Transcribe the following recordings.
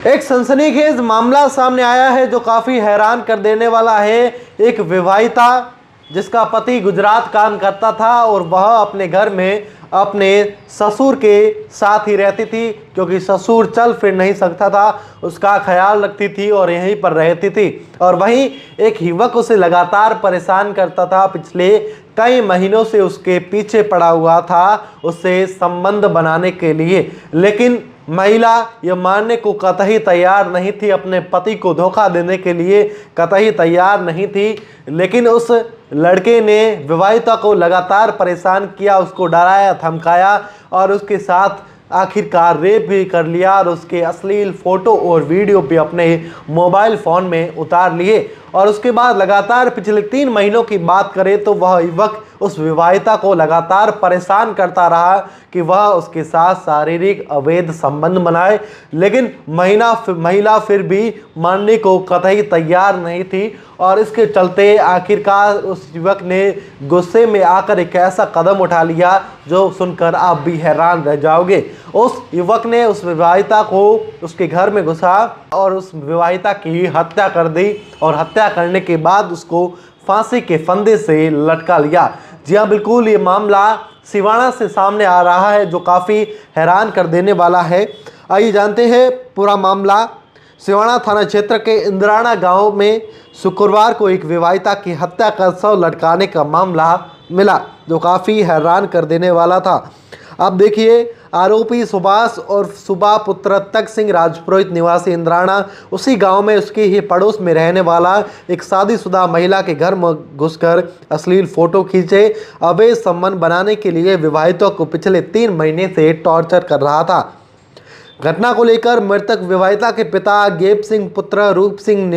एक सनसनीखेज मामला सामने आया है जो काफ़ी हैरान कर देने वाला है। एक विवाहिता जिसका पति गुजरात काम करता था और वह अपने घर में अपने ससुर के साथ ही रहती थी, क्योंकि ससुर चल फिर नहीं सकता था, उसका ख्याल रखती थी और यहीं पर रहती थी। और वहीं एक युवक उसे लगातार परेशान करता था, पिछले कई महीनों से उसके पीछे पड़ा हुआ था उससे संबंध बनाने के लिए। लेकिन महिला यह मानने को कतई तैयार नहीं थी, अपने पति को धोखा देने के लिए कतई तैयार नहीं थी। लेकिन उस लड़के ने विवाहिता को लगातार परेशान किया, उसको डराया धमकाया और उसके साथ आखिरकार रेप भी कर लिया और उसके अश्लील फोटो और वीडियो भी अपने मोबाइल फ़ोन में उतार लिए। और उसके बाद लगातार पिछले 3 महीनों की बात करें तो वह युवक उस विवाहिता को लगातार परेशान करता रहा कि वह उसके साथ शारीरिक अवैध संबंध बनाए। लेकिन महिला फिर भी मानने को कतई तैयार नहीं थी और इसके चलते आखिरकार उस युवक ने गुस्से में आकर एक ऐसा कदम उठा लिया जो सुनकर आप भी हैरान रह जाओगे। उस युवक ने उस विवाहिता को उसके घर में घुसा और उस विवाहिता की हत्या कर दी और हत्या करने के बाद उसको फांसी के फंदे से लटका लिया। जी हाँ, बिल्कुल, ये मामला सिवाना से सामने आ रहा है जो काफ़ी हैरान कर देने वाला है। आइए जानते हैं पूरा मामला। सिवाना थाना क्षेत्र के इंद्राना गांव में शुक्रवार को एक विवाहिता की हत्या कर शव लटकाने का मामला मिला जो काफ़ी हैरान कर देने वाला था। अब देखिए, आरोपी सुभाष और सुबा पुत्र तक सिंह राजपुरोहित निवासी इंद्राना उसी गांव में उसके ही पड़ोस में रहने वाला एक शादीशुदा महिला के घर में घुसकर अश्लील फोटो खींचे अवैध संबंध बनाने के लिए विवाहितों को पिछले 3 महीने से टॉर्चर कर रहा था। घटना को लेकर मृतक विवाहिता के पिता गेप सिंह पुत्र रूप सिंह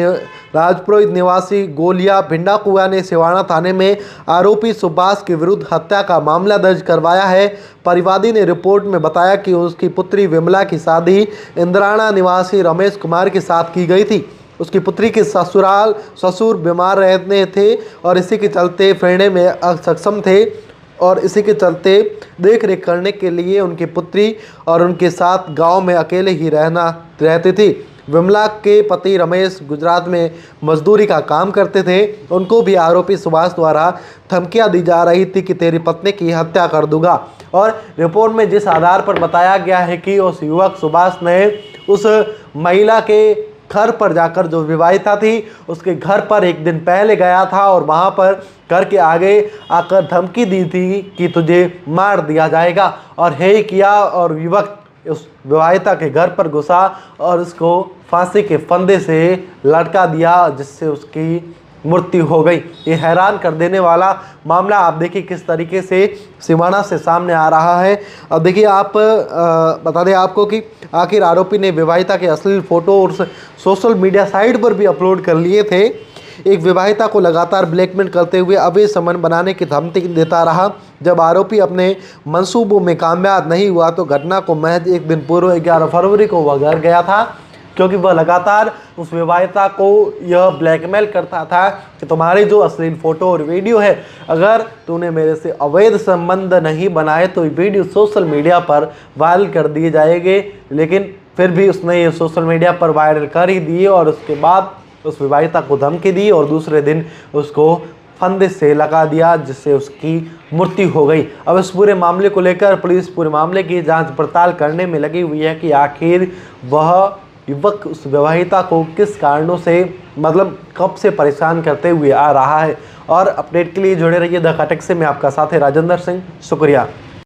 राजपुरोहित निवासी गोलिया भिंडा कुआ ने सिवाना थाने में आरोपी सुभाष के विरुद्ध हत्या का मामला दर्ज करवाया है। परिवादी ने रिपोर्ट में बताया कि उसकी पुत्री विमला की शादी इंद्राना निवासी रमेश कुमार के साथ की गई थी। उसकी पुत्री के ससुर बीमार रहते थे और इसी के चलते फिरने में अक्षम थे और इसी के चलते देख रेख करने के लिए उनकी पुत्री और उनके साथ गांव में अकेले ही रहती थी। विमला के पति रमेश गुजरात में मजदूरी का काम करते थे। उनको भी आरोपी सुभाष द्वारा धमकियां दी जा रही थी कि तेरी पत्नी की हत्या कर दूंगा। और रिपोर्ट में जिस आधार पर बताया गया है कि उस युवक सुभाष ने उस महिला के घर पर जाकर, जो विवाहिता थी उसके घर पर एक दिन पहले गया था और वहां पर घर के आगे आकर धमकी दी थी कि तुझे मार दिया जाएगा और हे किया और युवक उस विवाहिता के घर पर घुसा और उसको फांसी के फंदे से लटका दिया जिससे उसकी मृत्यु हो गई। ये हैरान कर देने वाला मामला आप देखिए किस तरीके से सिवाना से सामने आ रहा है। अब देखिए, आप बता दें आपको कि आखिर आरोपी ने विवाहिता के अश्लील फोटो और सोशल मीडिया साइट पर भी अपलोड कर लिए थे। एक विवाहिता को लगातार ब्लैकमेल करते हुए अवैध संबंध बनाने की धमकी देता रहा। जब आरोपी अपने मंसूबों में कामयाब नहीं हुआ तो घटना को महज एक दिन पूर्व 11 फरवरी को वह घर गया था, क्योंकि वह लगातार उस विवाहिता को यह ब्लैकमेल करता था कि तुम्हारे जो अश्लील फोटो और वीडियो है, अगर तूने मेरे से अवैध संबंध नहीं बनाए तो ये वीडियो सोशल मीडिया पर वायरल कर दिए जाएंगे। लेकिन फिर भी उसने ये सोशल मीडिया पर वायरल कर ही दिए और उसके बाद उस विवाहिता को धमकी दी और दूसरे दिन उसको फंदे से लगा दिया जिससे उसकी मृत्यु हो गई। अब इस पूरे मामले को लेकर पुलिस पूरे मामले की जांच पड़ताल करने में लगी हुई है कि आखिर वह युवक उस विवाहिता को किस कारणों से, मतलब कब से परेशान करते हुए आ रहा है। और अपडेट के लिए जुड़े रहिए द खटक से। मैं आपका साथी राजेंद्र सिंह, शुक्रिया।